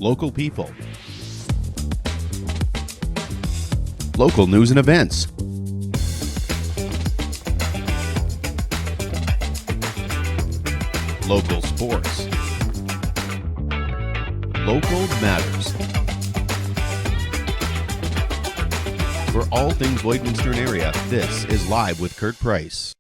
local people, local news and events, local sports, local matters. For all things Lloydminster area, this is Live with Kurt Price.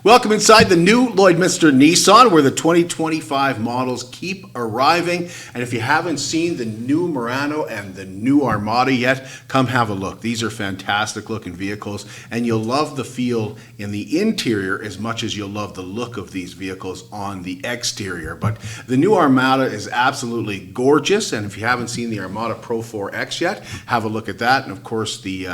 Welcome inside the new Lloydminster Nissan, where the 2025 models keep arriving. And if you haven't seen the new Murano and the new Armada yet, come have a look. These are fantastic looking vehicles, and you'll love the feel in the interior as much as you'll love the look of these vehicles on the exterior. But the new Armada is absolutely gorgeous, and if you haven't seen the Armada Pro 4X yet, have a look at that. And of course, the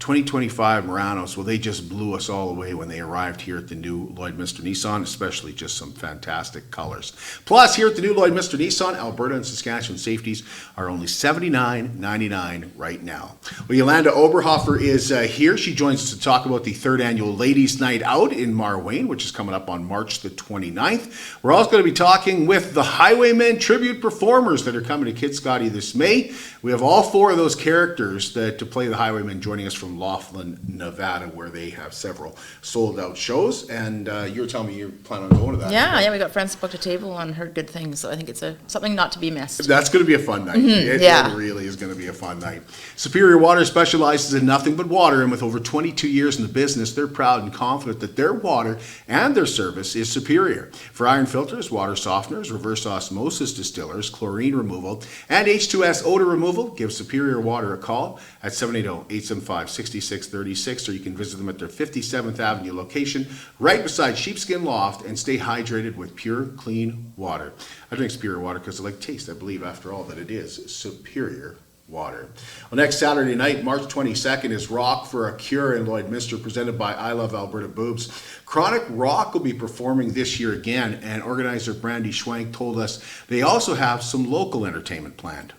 2025 Muranos, well, they just blew us all away when they arrived here at the new Lloydminster Nissan, especially just some fantastic colors. Plus, here at the new Lloydminster Nissan, Alberta and Saskatchewan safeties are only $79.99 right now. Well, Yolanda Oberhofer is here. She joins us to talk about the third annual Ladies' Night Out in Marwayne, which is coming up on March the 29th. We're also going to be talking with the Highwaymen Tribute performers that are coming to Kitscoty this May. We have all four of those characters to play the Highwaymen joining us from Laughlin, Nevada, where they have several sold-out shows. And you were telling me you plan on going to that. Yeah, we got friends booked a table and heard good things, so I think it's something not to be missed. That's going to be a fun night. It really is going to be a fun night. Superior Water specializes in nothing but water, and with over 22 years in the business, they're proud and confident that their water and their service is superior. For iron filters, water softeners, reverse osmosis distillers, chlorine removal, and H2S odor removal, give Superior Water a call at 780-875-6636, or you can visit them at their 57th Avenue location, right beside Sheepskin Loft, and stay hydrated with pure, clean water. I drink Superior Water because I like taste. I believe, after all, that it is superior water. Well, next Saturday night, March 22nd, is Rock for a Cure in Lloydminster, presented by I Love Alberta Boobs. Chronic Rock will be performing this year again, and organizer Brandy Schwank told us they also have some local entertainment planned.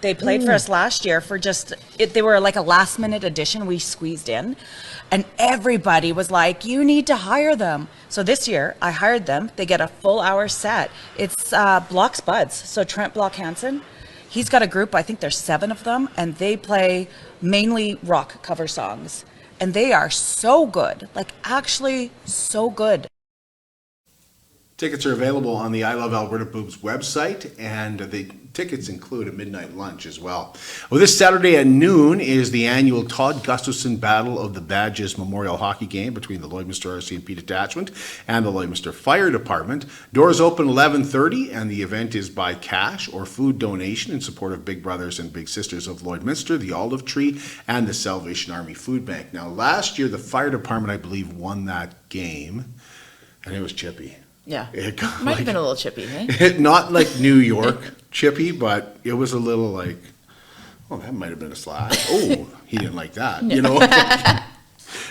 They played for us last year for they were like a last minute addition we squeezed in, and everybody was like, you need to hire them. So this year I hired them. They get a full hour set. It's Block's Buds. So Trent Block Hansen, he's got a group, I think there's 7 of them, and they play mainly rock cover songs. And they are so good, like actually so good. Tickets are available on the I Love Alberta Boobs website, and the tickets include a midnight lunch as well. Well, this Saturday at noon is the annual Todd Gustafson Battle of the Badges Memorial Hockey Game between the Lloydminster RC&P Detachment and the Lloydminster Fire Department. Doors open 11:30, and the event is by cash or food donation in support of Big Brothers and Big Sisters of Lloydminster, the Olive Tree, and the Salvation Army Food Bank. Now, last year, the Fire Department, I believe, won that game, and it was chippy. Yeah, It might have been a little chippy, hey? Not like New York chippy, but it was a little like, oh, that might have been a slash. Oh, he didn't like that, you know?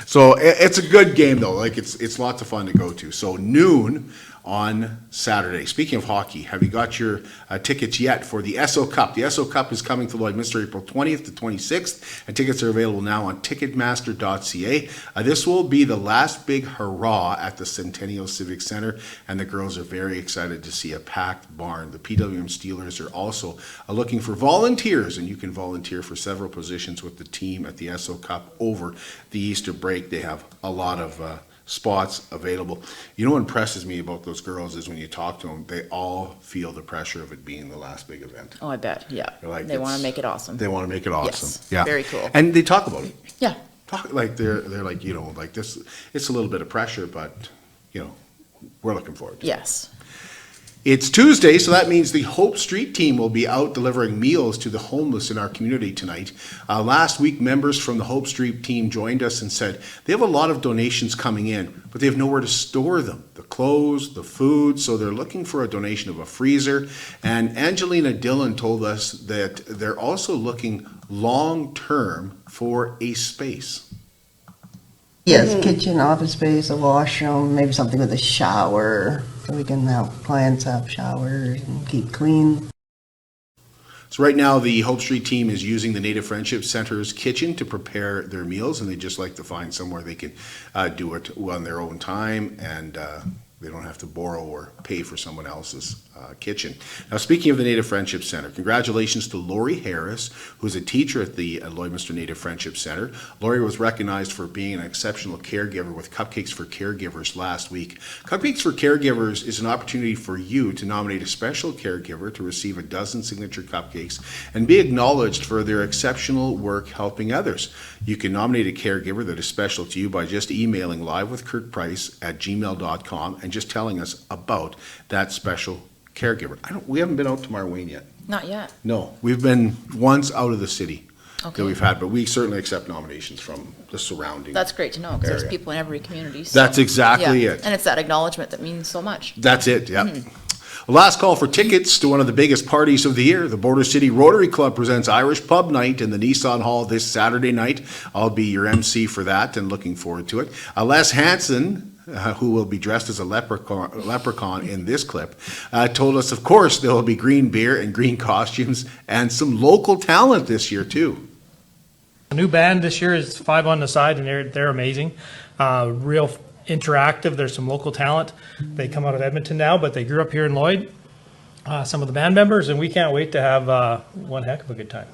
So it's a good game, though. Like, it's lots of fun to go to. So noon on Saturday. Speaking of hockey, have you got your tickets yet for the Esso Cup? The Esso Cup is coming to Lloydminster April 20th to 26th, and tickets are available now on Ticketmaster.ca. This will be the last big hurrah at the Centennial Civic Center, and the girls are very excited to see a packed barn. The PWM Steelers are also looking for volunteers, and you can volunteer for several positions with the team at the Esso Cup over the Easter break. They have a lot of spots available. You know what impresses me about those girls is when you talk to them, they all feel the pressure of it being the last big event. Oh, I bet, yeah. Like, they want to make it awesome. They want to make it awesome. Yes, yeah. very cool. And they talk about it. Yeah. Like they're like, you know, like this, it's a little bit of pressure, but, you know, we're looking forward to it. Yes. It's Tuesday, so that means the Hope Street team will be out delivering meals to the homeless in our community tonight. Last week, members from the Hope Street team joined us and said they have a lot of donations coming in, but they have nowhere to store them, the clothes, the food, so they're looking for a donation of a freezer. And Angelina Dillon told us that they're also looking long-term for a space. Yes, kitchen, office space, a washroom, maybe something with a shower, so we can have clients have showers and keep clean. So right now, the Hope Street team is using the Native Friendship Center's kitchen to prepare their meals, and they just like to find somewhere they can do it on their own time, and they don't have to borrow or pay for someone else's kitchen. Now, speaking of the Native Friendship Center, congratulations to Lori Harris, who's a teacher at the Lloydminster Native Friendship Center. Lori was recognized for being an exceptional caregiver with Cupcakes for Caregivers last week. Cupcakes for Caregivers is an opportunity for you to nominate a special caregiver to receive a dozen signature cupcakes and be acknowledged for their exceptional work helping others. You can nominate a caregiver that is special to you by just emailing livewithkurtprice@gmail.com and just telling us about that special caregiver. We haven't been out to Marwayne yet. Not yet. No, we've been once out of the city that Okay. we've had, but we certainly accept nominations from the surrounding. That's great to know, because there's area. people in every community. So, That's exactly yeah. it. And it's that acknowledgement that means so much. That's it, yeah. Last call for tickets to one of the biggest parties of the year. The Border City Rotary Club presents Irish Pub Night in the Nissan Hall this Saturday night. I'll be your MC for that and looking forward to it. Les Hansen, who will be dressed as a leprechaun in this clip, told us, of course, there will be green beer and green costumes and some local talent this year, too. The new band this year is Five on the Side, and they're amazing. Real interactive. There's some local talent. They come out of Edmonton now, but they grew up here in Lloyd, some of the band members, and we can't wait to have one heck of a good time.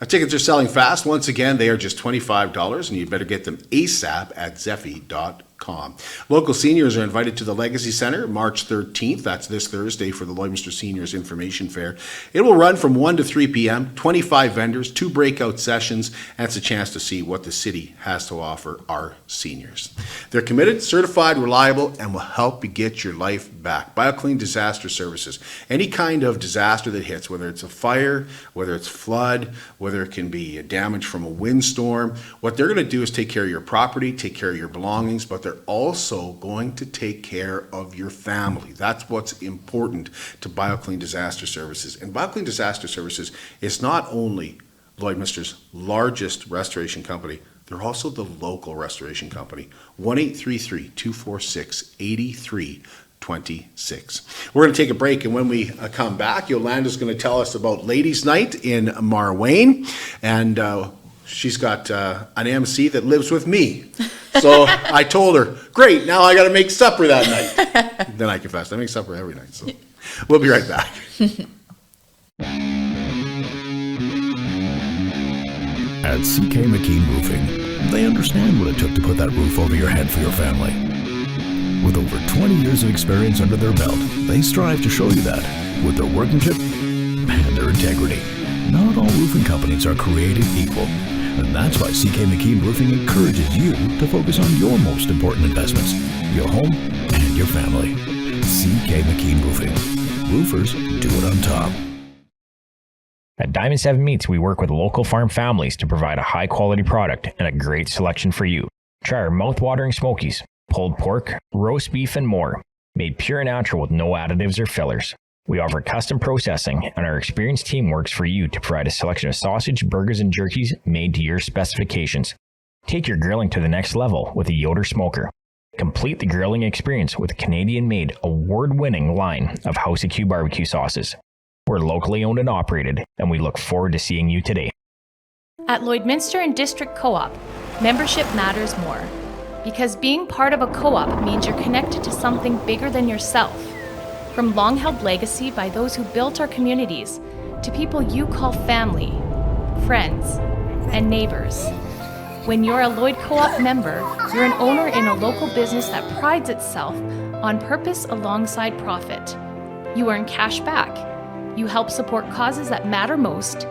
Tickets are selling fast. Once again, they are just $25, and you better get them ASAP at Zeffy.com. Local seniors are invited to the Legacy Center March 13th. That's this Thursday for the Lloydminster Seniors Information Fair. It will run from 1 to 3 p.m., 25 vendors, 2 breakout sessions, and it's a chance to see what the city has to offer our seniors. They're committed, certified, reliable, and will help you get your life back. BioClean Disaster Services. Any kind of disaster that hits, whether it's a fire, whether it's flood, whether it can be damage from a windstorm, what they're going to do is take care of your property, take care of your belongings, but they're also going to take care of your family. That's what's important to BioClean Disaster Services. And BioClean Disaster Services is not only Lloydminster's largest restoration company, they're also the local restoration company. 1-833-246-8326. We're going to take a break, and when we come back, Yolanda's going to tell us about Ladies' Night in Marwayne, and she's got an MC that lives with me. So I told her, great, now I got to make supper that night. Then I confessed, I make supper every night. So we'll be right back. At CK McKean Roofing, they understand what it took to put that roof over your head for your family. With over 20 years of experience under their belt, they strive to show you that with their workmanship and their integrity. Not all roofing companies are created equal, and that's why CK McKean Roofing encourages you to focus on your most important investments, your home and your family. CK McKean Roofing. Roofers do it on top. At Diamond 7 Meats, we work with local farm families to provide a high-quality product and a great selection for you. Try our mouth-watering smokies, pulled pork, roast beef, and more, made pure and natural with no additives or fillers. We offer custom processing, and our experienced team works for you to provide a selection of sausage, burgers, and jerkies made to your specifications. Take your grilling to the next level with a Yoder smoker. Complete the grilling experience with a Canadian-made, award-winning line of House of Q barbecue sauces. We're locally owned and operated, and we look forward to seeing you today. At Lloydminster and District Co-op, membership matters more. Because being part of a co-op means you're connected to something bigger than yourself. From long-held legacy by those who built our communities, to people you call family, friends, and neighbors. When you're a Lloyd Co-op member, you're an owner in a local business that prides itself on purpose alongside profit. You earn cash back. You help support causes that matter most,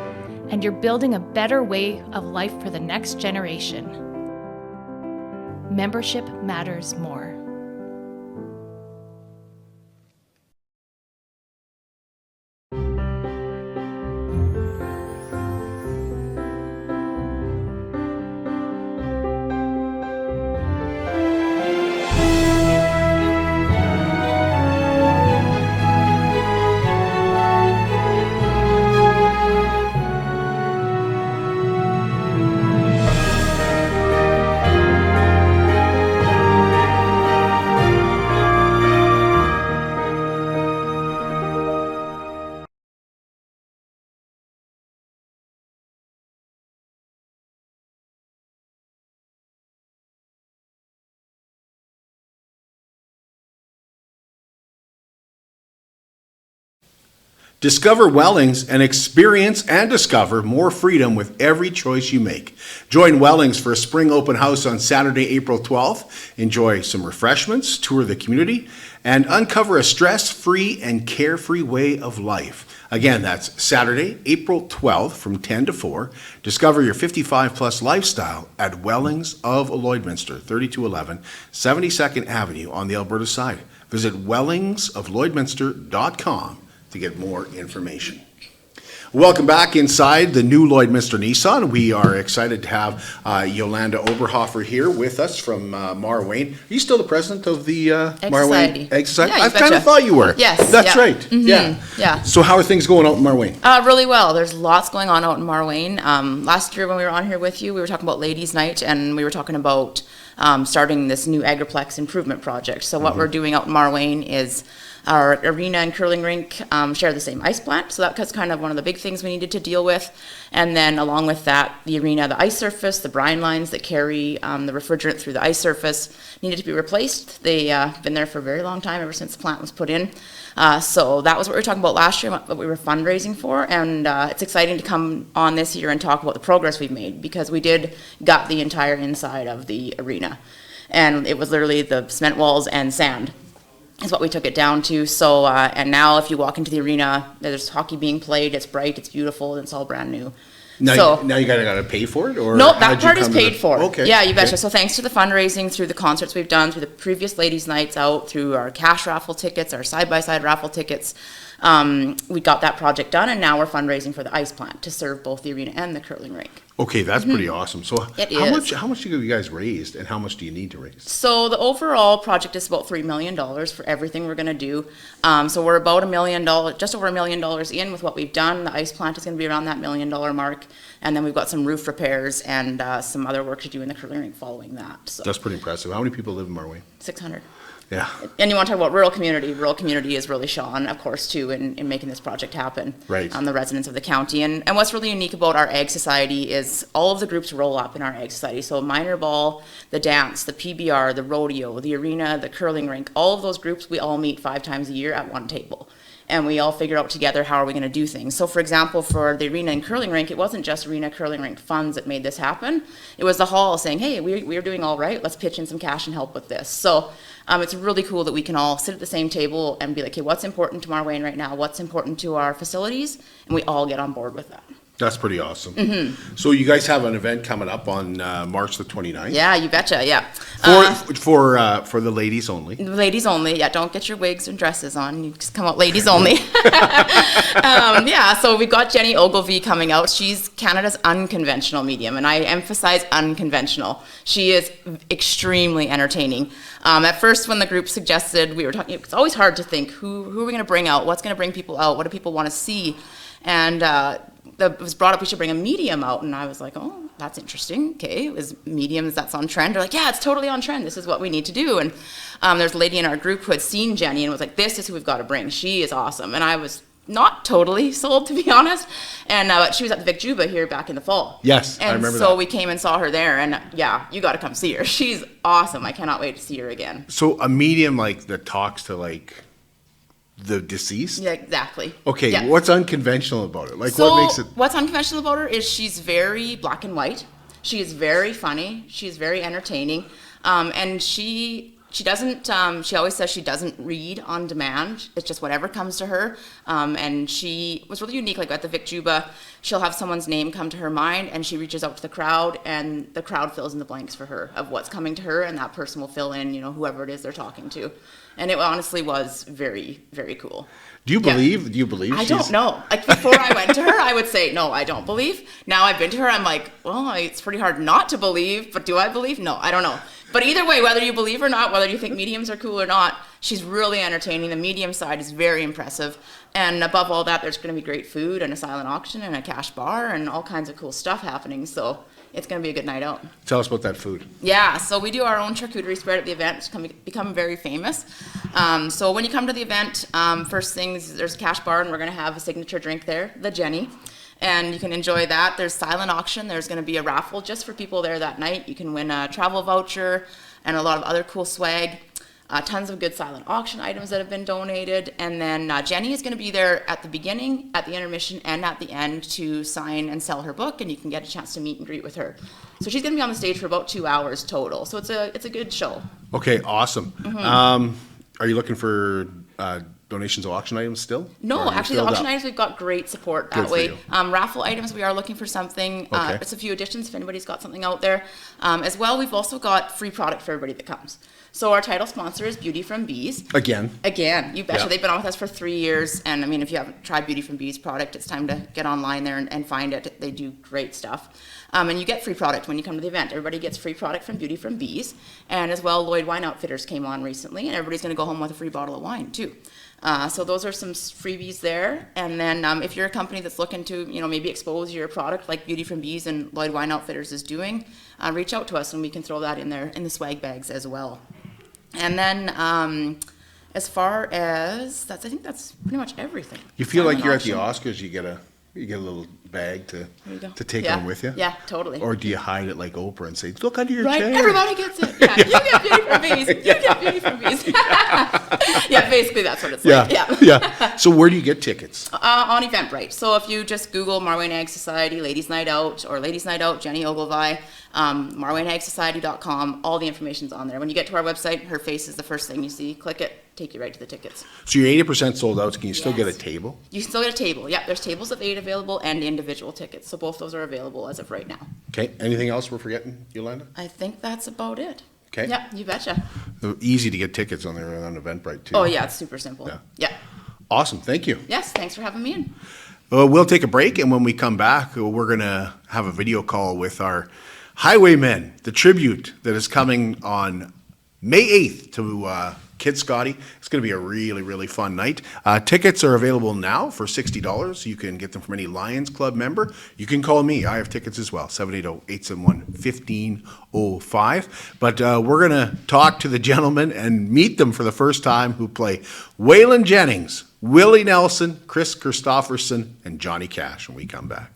and you're building a better way of life for the next generation. Membership matters more. Discover Wellings and experience and discover more freedom with every choice you make. Join Wellings for a spring open house on Saturday, April 12th. Enjoy some refreshments, tour the community, and uncover a stress-free and carefree way of life. Again, that's Saturday, April 12th from 10 to 4. Discover your 55-plus lifestyle at Wellings of Lloydminster, 3211 72nd Avenue on the Alberta side. Visit wellingsoflloydminster.com to get more information. Welcome back inside the new Lloydminster Nissan. We are excited to have Yolanda Oberhofer here with us from Marwayne. Are you still the president of the Marwayne Egg Society? Yeah, I kind of thought you were. Yes. That's yeah. right. Mm-hmm. Yeah. Yeah. So how are things going out in Marwayne? Really well. There's lots going on out in Marwayne. Last year when we were on here with you, we were talking about Ladies' Night, and we were talking about starting this new Agriplex improvement project. So what we're doing out in Marwayne is our arena and curling rink share the same ice plant, so that was kind of one of the big things we needed to deal with. And then along with that, the arena, the ice surface, the brine lines that carry the refrigerant through the ice surface needed to be replaced. They've been there for a very long time, ever since the plant was put in. So that was what we were talking about last year, what we were fundraising for, and it's exciting to come on this year and talk about the progress we've made, because we did gut the entire inside of the arena. And it was literally the cement walls and sand is what we took it down to. So, and now if you walk into the arena, there's hockey being played, it's bright, it's beautiful, and it's all brand new. Now you gotta pay for it, or no, that part is paid for. Okay. Yeah, you betcha. Okay. So thanks to the fundraising, through the concerts we've done, through the previous ladies' nights out, through our cash raffle tickets, our side-by-side raffle tickets, we got that project done, and now we're fundraising for the ice plant to serve both the arena and the curling rink. Okay, that's pretty awesome. So It how is. much have you guys raised, and how much do you need to raise? So the overall project is about $3 million for everything we're going to do. So we're about $1 million, just over $1 million in with what we've done. The ice plant is going to be around that $1 million mark, and then we've got some roof repairs and some other work to do in the curling rink following that. So That's pretty impressive. How many people live in Marwayne? 600. Yeah. And you want to talk about rural community. Rural community is really shone, of course, too, in making this project happen. Right. The residents of the county. And what's really unique about our Ag Society is all of the groups roll up in our Ag Society. So minor ball, the dance, the PBR, the rodeo, the arena, the curling rink, all of those groups, we all meet 5 times a year at one table. And we all figure out together how are we going to do things. So for example, for the arena and curling rink, it wasn't just arena curling rink funds that made this happen. It was the hall saying, hey, we're doing all right, let's pitch in some cash and help with this. So it's really cool that we can all sit at the same table and be like, okay, what's important to Marwayne right now? What's important to our facilities? And we all get on board with that. That's pretty awesome. So you guys have an event coming up on March the 29th? Yeah, you betcha, yeah. For the ladies only? Ladies only, yeah, don't get your wigs and dresses on, you just come out ladies only. Yeah, so we've got Jenny Ogilvie coming out. She's Canada's unconventional medium, and I emphasize unconventional. She is extremely entertaining. At first, when the group suggested, we were talking, it's always hard to think, who are we going to bring out? What's going to bring people out? What do people want to see? And it was brought up we should bring a medium out, and I was like, oh, that's interesting. Okay, it was mediums, that's on trend. They're like, yeah, it's totally on trend. This is what we need to do. And there's a lady in our group who had seen Jenny and was like, this is who we've got to bring. She is awesome. And I was not totally sold, to be honest. And she was at the Vic Juba here back in the fall. Yes, and I remember so that. we came and saw her there, and yeah, you got to come see her. She's awesome. I cannot wait to see her again. So a medium like that talks to like the deceased? Yeah, exactly. Okay, Yeah. what's unconventional about it? Like So what makes it? what's unconventional about her is she's very black and white. She is very funny. She's very entertaining, and she doesn't. She always says she doesn't read on demand. It's just whatever comes to her. And she was really unique. Like at the Vic Juba, she'll have someone's name come to her mind, and she reaches out to the crowd, and the crowd fills in the blanks for her of what's coming to her, and that person will fill in, whoever it is they're talking to. And it honestly was very, very cool. Do you believe? Do you believe? I don't know. Like before I went to her, I would say, no, I don't believe. Now I've been to her, I'm like, well, it's pretty hard not to believe, but do I believe? No, I don't know. But either way, whether you believe or not, whether you think mediums are cool or not, she's really entertaining. The medium side is very impressive. And above all that, there's going to be great food and a silent auction and a cash bar and all kinds of cool stuff happening. So it's going to be a good night out. Tell us about that food. Yeah, so we do our own charcuterie spread at the event. It's become very famous. So when you come to the event, first things, there's a cash bar, and we're going to have a signature drink there, the Jenny. And you can enjoy that. There's silent auction. There's going to be a raffle just for people there that night. You can win a travel voucher and a lot of other cool swag. Tons of good silent auction items that have been donated. And then Jenny is going to be there at the beginning, at the intermission, and at the end to sign and sell her book, and you can get a chance to meet and greet with her. So she's going to be on the stage for about 2 hours total. So it's a good show. Okay, awesome. Are you looking for donations of auction items still? No, actually, the auction items, we've got great support that Good for way. you. Raffle items, we are looking for something. Okay. It's a few additions if anybody's got something out there. As well, we've also got free product for everybody that comes. So our title sponsor is Beauty from Bees. Again, You betcha. Yeah. They've been on with us for 3 years. And I mean, if you haven't tried Beauty from Bees product, it's time to get online there and find it. They do great stuff. And you get free product when you come to the event. Everybody gets free product from Beauty from Bees. And as well, Lloyd Wine Outfitters came on recently, and everybody's going to go home with a free bottle of wine too. So those are some freebies there. And then if you're a company that's looking to, maybe expose your product like Beauty from Bees and Lloyd Wine Outfitters is doing, reach out to us and we can throw that in there in the swag bags as well. And then as far as I think that's pretty much everything. you feel like Silent you're at the auction. Oscars, you get a little bag There you go. to take Yeah. on with you? Yeah, totally. Or do you hide it like Oprah and say, look under your Right, chair? everybody gets it. Yeah, you get Beauty from Bees. You get Beauty from Bees. Yeah, basically that's what it's like. Yeah. So where do you get tickets? On Eventbrite. So if you just Google Marwayne Ag Society, Ladies Night Out, or Ladies Night Out, Jenny Ogilvie, MarwayneAgSociety.com, all the information's on there. When you get to our website, her face is the first thing you see. Click it, take you right to the tickets. So you're 80% sold out. So can you still get a Yes. table? You can still get a table. Yep, there's tables of 8 available and individual tickets. So both those are available as of right now. Okay. Anything else we're forgetting, Yolanda? I think that's about it. Okay. Yep, you betcha. Easy to get tickets on there on Eventbrite too. Oh yeah, it's super simple. Yeah. Yeah. Awesome. Thank you. Yes, thanks for having me in. We'll take a break, and when we come back, we're going to have a video call with our Highwaymen, the tribute that is coming on May 8th to Kitscoty. It's going to be a really, really fun night. Tickets are available now for $60. You can get them from any Lions Club member. You can call me. I have tickets as well, 780-871-1505. But we're going to talk to the gentlemen and meet them for the first time who play Waylon Jennings, Willie Nelson, Chris Christopherson, and Johnny Cash when we come back.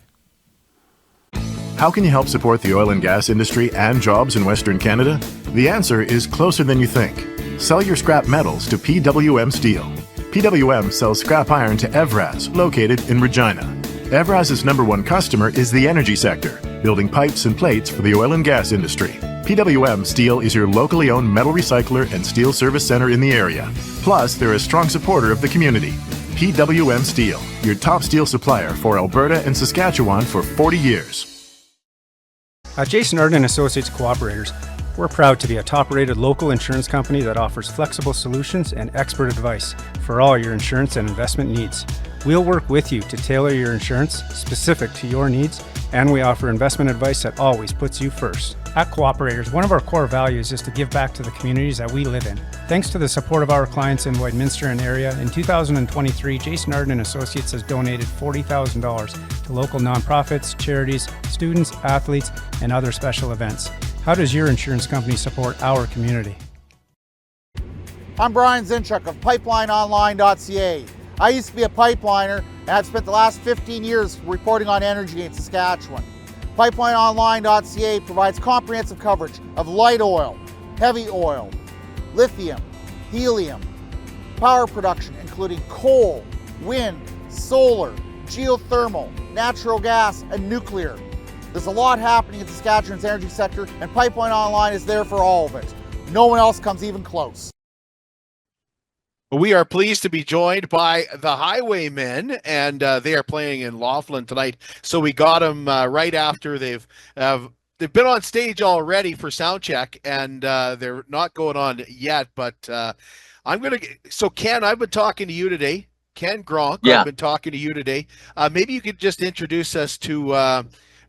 How can you help support the oil and gas industry and jobs in Western Canada? The answer is closer than you think. Sell your scrap metals to PWM Steel. PWM sells scrap iron to Evraz, located in Regina. Evraz's #1 customer is the energy sector, building pipes and plates for the oil and gas industry. PWM Steel is your locally owned metal recycler and steel service center in the area. Plus, they're a strong supporter of the community. PWM Steel, your top steel supplier for Alberta and Saskatchewan for 40 years. At Jason Arden Associates Cooperators, we're proud to be a top-rated local insurance company that offers flexible solutions and expert advice for all your insurance and investment needs. We'll work with you to tailor your insurance specific to your needs, and we offer investment advice that always puts you first. At Cooperators, one of our core values is to give back to the communities that we live in. Thanks to the support of our clients in Lloydminster and area, in 2023, Jason Arden Associates has donated $40,000 to local nonprofits, charities, students, athletes, and other special events. How does your insurance company support our community? I'm Brian Zinchuk of PipelineOnline.ca. I used to be a pipeliner, and I've spent the last 15 years reporting on energy in Saskatchewan. PipelineOnline.ca provides comprehensive coverage of light oil, heavy oil, lithium, helium, power production including coal, wind, solar, geothermal, natural gas, and nuclear. There's a lot happening in Saskatchewan's energy sector, and Pipeline Online is there for all of it. No one else comes even close. We are pleased to be joined by the Highwaymen, and they are playing in Laughlin tonight. So we got them right after they've been on stage already for sound check, and they're not going on yet. But so Ken, I've been talking to you today. Ken Gronk, yeah. I've been talking to you today. Maybe you could just introduce us to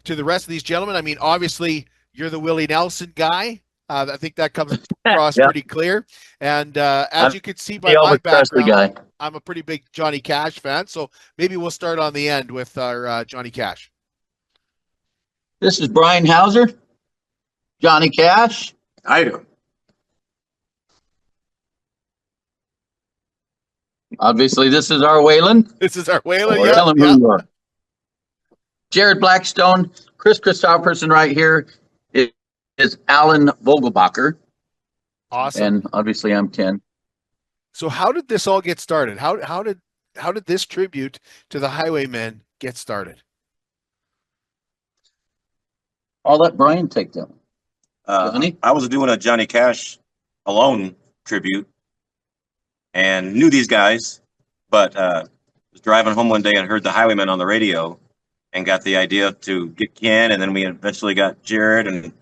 the rest of these gentlemen. I mean, obviously you're the Willie Nelson guy. I think that comes across pretty clear. And as you can see by my background, I'm a pretty big Johnny Cash fan. So maybe we'll start on the end with our Johnny Cash. This is Brian Hauser, Johnny Cash. I do. Obviously, this is our Waylon. This is our Waylon. Yeah. Tell him who you are. Jared Blackstone, Chris Christopherson right here is Alan Vogelbacher. Awesome. And obviously I'm Ken. So how did this all get started? How did this tribute to the Highwaymen get started? I'll let Brian take that. Johnny? I was doing a Johnny Cash Alone tribute and knew these guys, but was driving home one day and heard the Highwaymen on the radio and got the idea to get Ken, and then we eventually got Jared and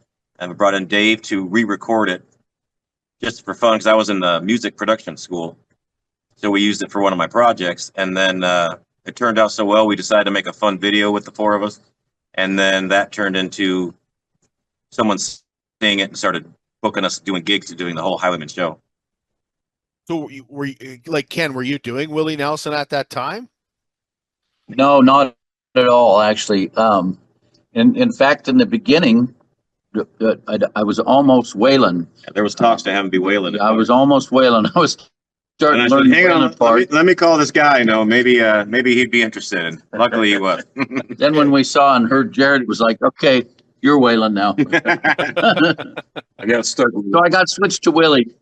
we brought in Dave to re-record it just for fun because I was in the music production school. So we used it for one of my projects, and then it turned out so well we decided to make a fun video with the four of us, and then that turned into someone seeing it and started booking us doing gigs to doing the whole Highwayman show. So were you, like Ken, were you doing Willie Nelson at that time? No, not at all, actually. In fact, in the beginning, I was almost Waylon. There was talks to have him be Waylon. I was almost Waylon. I was starting to learn. Hang on, let me call this guy. No, maybe he'd be interested. And luckily he was. Then when we saw and heard Jared, it was like, okay, you're Waylon now. I got stuck. So I got switched to Willie.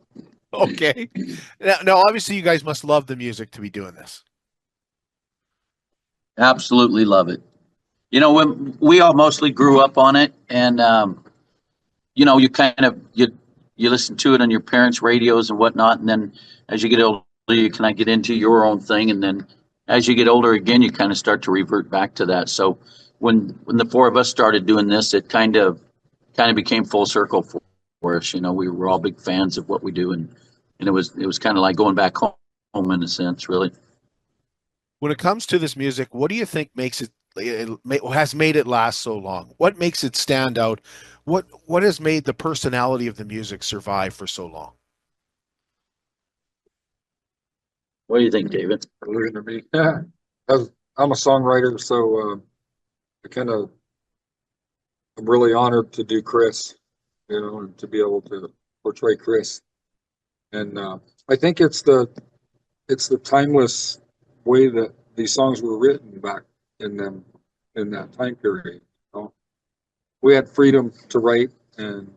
Okay. Now, obviously, you guys must love the music to be doing this. Absolutely love it. You know, when we all mostly grew up on it, and you know, you kind of you listen to it on your parents' radios and whatnot, and then as you get older, you kind of get into your own thing, and then as you get older again, you kind of start to revert back to that. So when the four of us started doing this, it kind of became full circle for us. You know, we were all big fans of what we do, and it was kind of like going back home in a sense, really. When it comes to this music, what do you think has made it last so long? What makes it stand out? What has made the personality of the music survive for so long? What do you think, David? Looking at me. Yeah. I'm a songwriter, so I'm really honored to do Chris, you know, and to be able to portray Chris. And I think it's the timeless way that these songs were written back in that time period. You know? We had freedom to write, and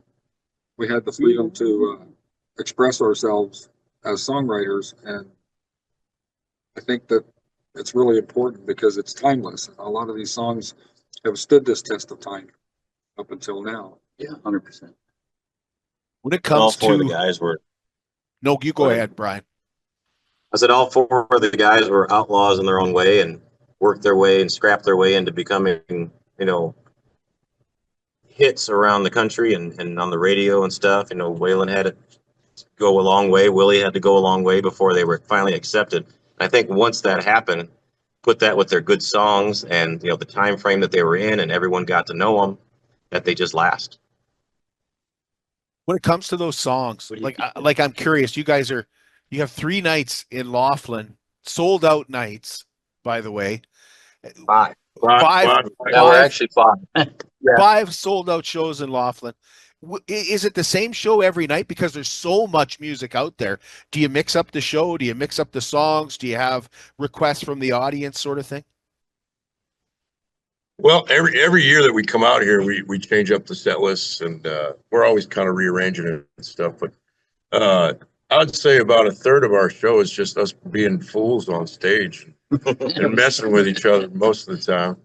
we had the freedom to express ourselves as songwriters, and I think that it's really important because it's timeless. A lot of these songs have stood this test of time up until now. Yeah, 100%. When it comes all four to of the guys were. No, you go ahead, Brian. I said all four of the guys were outlaws in their own way and worked their way and scrapped their way into becoming, you know, hits around the country and on the radio and stuff. You know, Waylon had to go a long way. Willie had to go a long way before they were finally accepted. I think once that happened, put that with their good songs and, you know, the time frame that they were in, and everyone got to know them, that they just last. When it comes to those songs, like I'm curious, you have 3 nights in Laughlin, sold out nights, by the way. Five. Yeah, we're actually 5. Yeah. 5 sold out shows in Laughlin. Is it the same show every night? Because there's so much music out there. Do you mix up the show? Do you mix up the songs? Do you have requests from the audience, sort of thing? Well, every year that we come out here, we change up the set lists, and we're always kind of rearranging it and stuff. But I'd say about a third of our show is just us being fools on stage and messing with each other most of the time.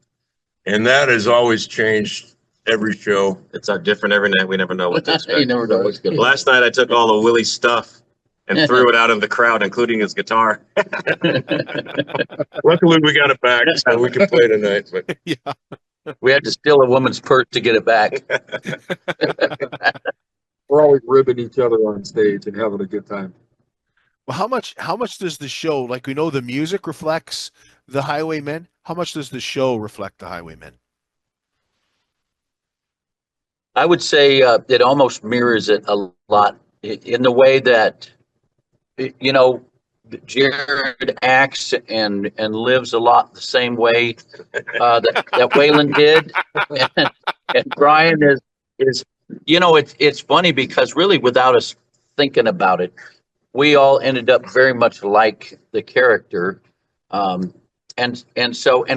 And that has always changed every show. It's different every night. We never know what to expect. You never know what's good. Last night I took all of Willie's stuff and threw it out in the crowd, including his guitar. Luckily, we got it back, so we can play tonight. But yeah, we had to steal a woman's purse to get it back. We're always ribbing each other on stage and having a good time. Well, how much does the show, like, we know the music reflects the Highwaymen? How much does the show reflect the Highwaymen? I would say it almost mirrors it a lot in the way that, you know, Jared acts and lives a lot the same way that Waylon did, and Brian is you know, it's funny because really without us thinking about it, we all ended up very much like the character, and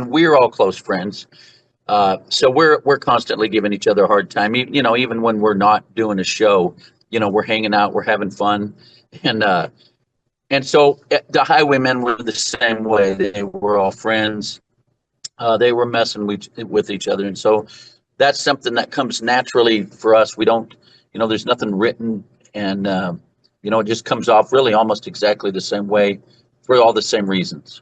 we're all close friends. So we're constantly giving each other a hard time. You know, even when we're not doing a show, we're hanging out, we're having fun. And so the Highwaymen were the same way. They were all friends. They were messing with each other. And so that's something that comes naturally for us. We don't, there's nothing written, and, it just comes off really almost exactly the same way for all the same reasons.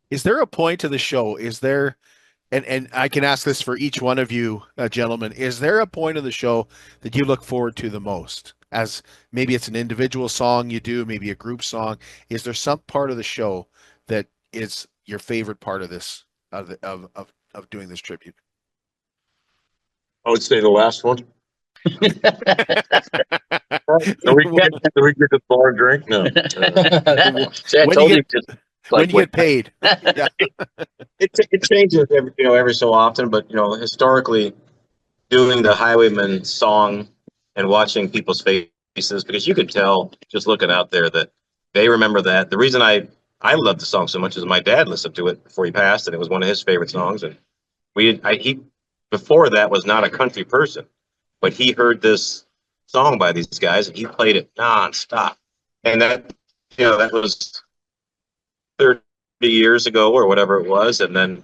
Is there a point to the show? Is there, and I can ask this for each one of you, gentlemen, is there a point of the show that you look forward to the most? As maybe it's an individual song you do, maybe a group song. Is there some part of the show that is your favorite part of this, of doing this tribute? I would say the last one. Do we get the bar drink? No. See, I told you just when you get paid. Yeah. It changes every so often, but historically, doing the Highwayman song and watching people's faces, because you could tell just looking out there that they remember that. The reason I love the song so much is my dad listened to it before he passed, and it was one of his favorite songs. And he before that was not a country person, but he heard this song by these guys and he played it nonstop. And that was 30 years ago or whatever it was, and then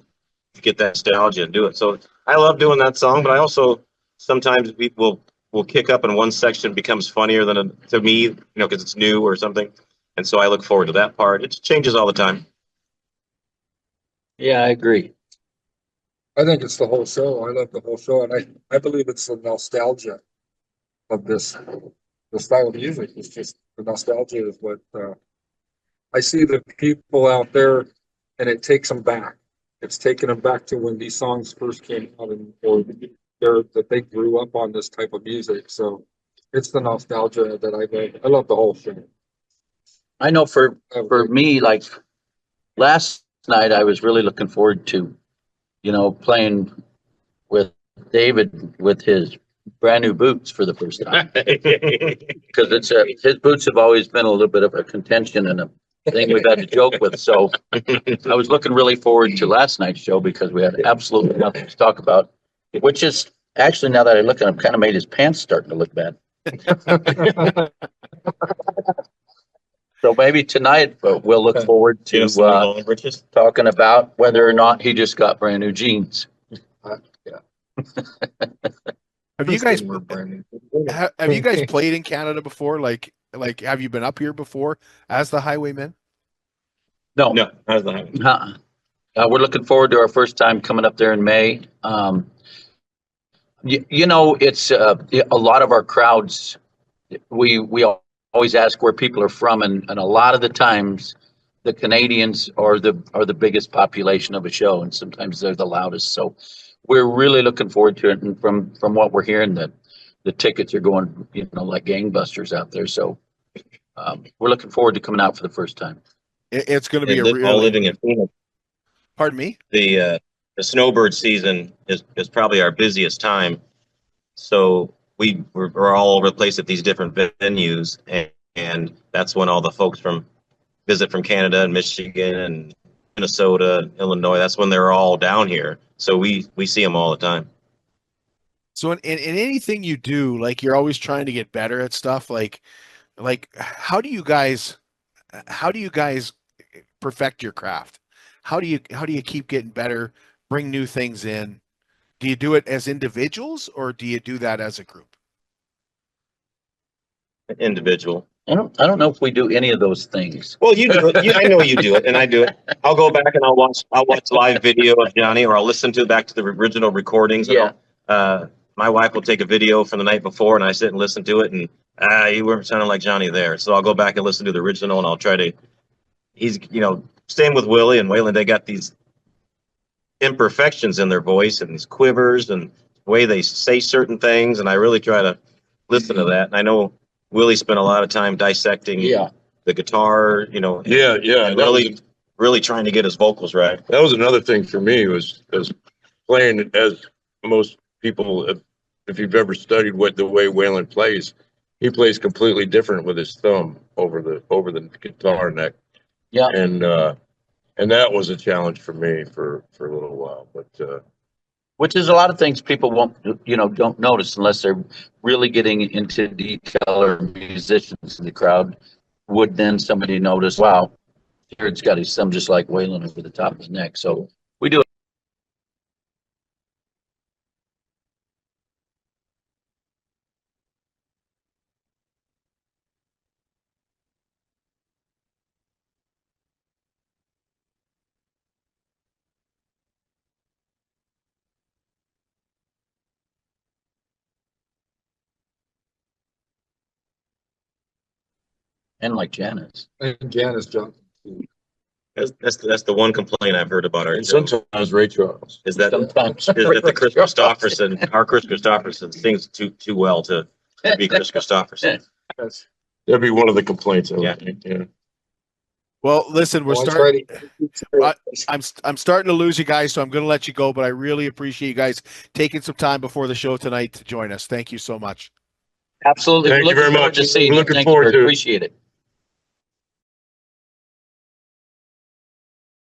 you get that nostalgia and do it. So I love doing that song, but I also sometimes people will kick up and one section becomes funnier than to me, because it's new or something. And so I look forward to that part. It changes all the time. Yeah, I agree. I think it's the whole show. I love the whole show, and I believe it's the nostalgia of the style of music. It's just the nostalgia is what I see the people out there, and it takes them back. It's taking them back to when these songs first came out, that they grew up on this type of music. So it's the nostalgia that I love. I love the whole show. I know for me, like last night, I was really looking forward to, playing with David with his brand new boots for the first time. Because his boots have always been a little bit of a contention and a thing we've had to joke with. So I was looking really forward to last night's show because we had absolutely nothing to talk about, which is actually, now that I look at him, kind of made his pants starting to look bad. So maybe tonight we'll look forward to talking about whether or not he just got brand new jeans. Have you guys played in Canada before? Like have you been up here before as the Highwaymen? No, as the Highwaymen. We're looking forward to our first time coming up there in May. It's a lot of our crowds. We always ask where people are from, and a lot of the times the Canadians are the biggest population of a show, and sometimes they're the loudest. So we're really looking forward to it, and from what we're hearing, that the tickets are going like gangbusters out there. So we're looking forward to coming out for the first time. It's going to be all living in Phoenix. Pardon me? The snowbird season is probably our busiest time. So we're all over the place at these different venues, and that's when all the folks visit from Canada and Michigan and Minnesota and Illinois. That's when they're all down here. So we see them all the time. So in anything you do, like you're always trying to get better at stuff. Like how do you guys perfect your craft? How do you keep getting better, bring new things in? Do you do it as individuals or do you do that as a group? Individual. I don't know if we do any of those things. Well, you do it. I know you do it, and I do it. I'll go back and I'll watch live video of Johnny, or I'll listen back to the original recordings. Yeah. My wife will take a video from the night before, and I sit and listen to it, and you weren't sounding like Johnny there. So I'll go back and listen to the original, and I'll try to. He's same with Willie and Waylon. They got these imperfections in their voice and these quivers and the way they say certain things, and I really try to listen to that. And I know Willie spent a lot of time dissecting the guitar, and really trying to get his vocals right. That was another thing for me, was playing, as most people, if you've ever studied the way Waylon plays, he plays completely different with his thumb over the guitar neck. Yeah. And that was a challenge for me for a little while, but which is a lot of things people won't, don't notice unless they're really getting into detail, or musicians in the crowd would then somebody notice, wow, Jared's got his thumb just like Waylon over the top of his neck. So we do. And like Janice. And Janice Johnson. That's the one complaint I've heard about our And show, sometimes Ray Charles. is that Sometimes. the Chris Christopherson, our Chris Christopherson sings too well to be Chris Christopherson. That'd be one of the complaints. Yeah. Yeah. Well, listen, we're Oh, it's starting. ready. I'm starting to lose you guys, so I'm going to let you go. But I really appreciate you guys taking some time before the show tonight to join us. Thank you so much. Absolutely. Thank you very much. To see We're you. looking Thank forward you. to it. Appreciate it.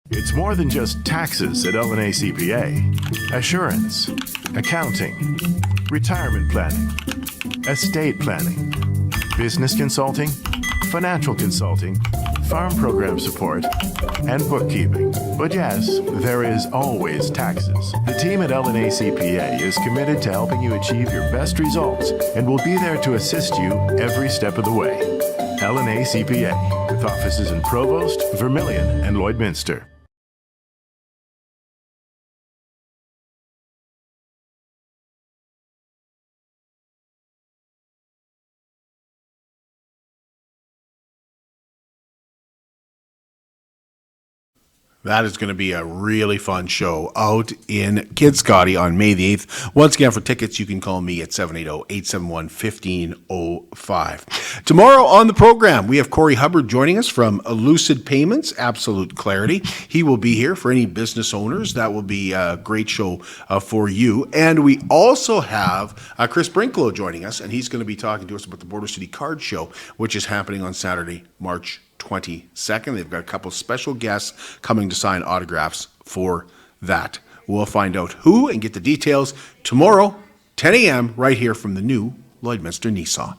It's more than just taxes at L&A CPA. Assurance, accounting, retirement planning, estate planning, business consulting, financial consulting, farm program support, and bookkeeping. But yes, there is always taxes. The team at L&A CPA is committed to helping you achieve your best results and will be there to assist you every step of the way. L&A CPA, with offices in Provost, Vermilion, and Lloydminster. That is going to be a really fun show out in Kitscoty on May the 8th. Once again, for tickets, you can call me at 780-871-1505. Tomorrow on the program, we have Corey Hubbard joining us from Lucid Payments, Absolute Clarity. He will be here for any business owners. That will be a great show for you. And we also have Chris Brinklow joining us, and he's going to be talking to us about the Border City Card Show, which is happening on Saturday, March 22nd. They've got a couple special guests coming to sign autographs for that. We'll find out who and get the details tomorrow, 10 a.m., right here from the new Lloydminster Nissan.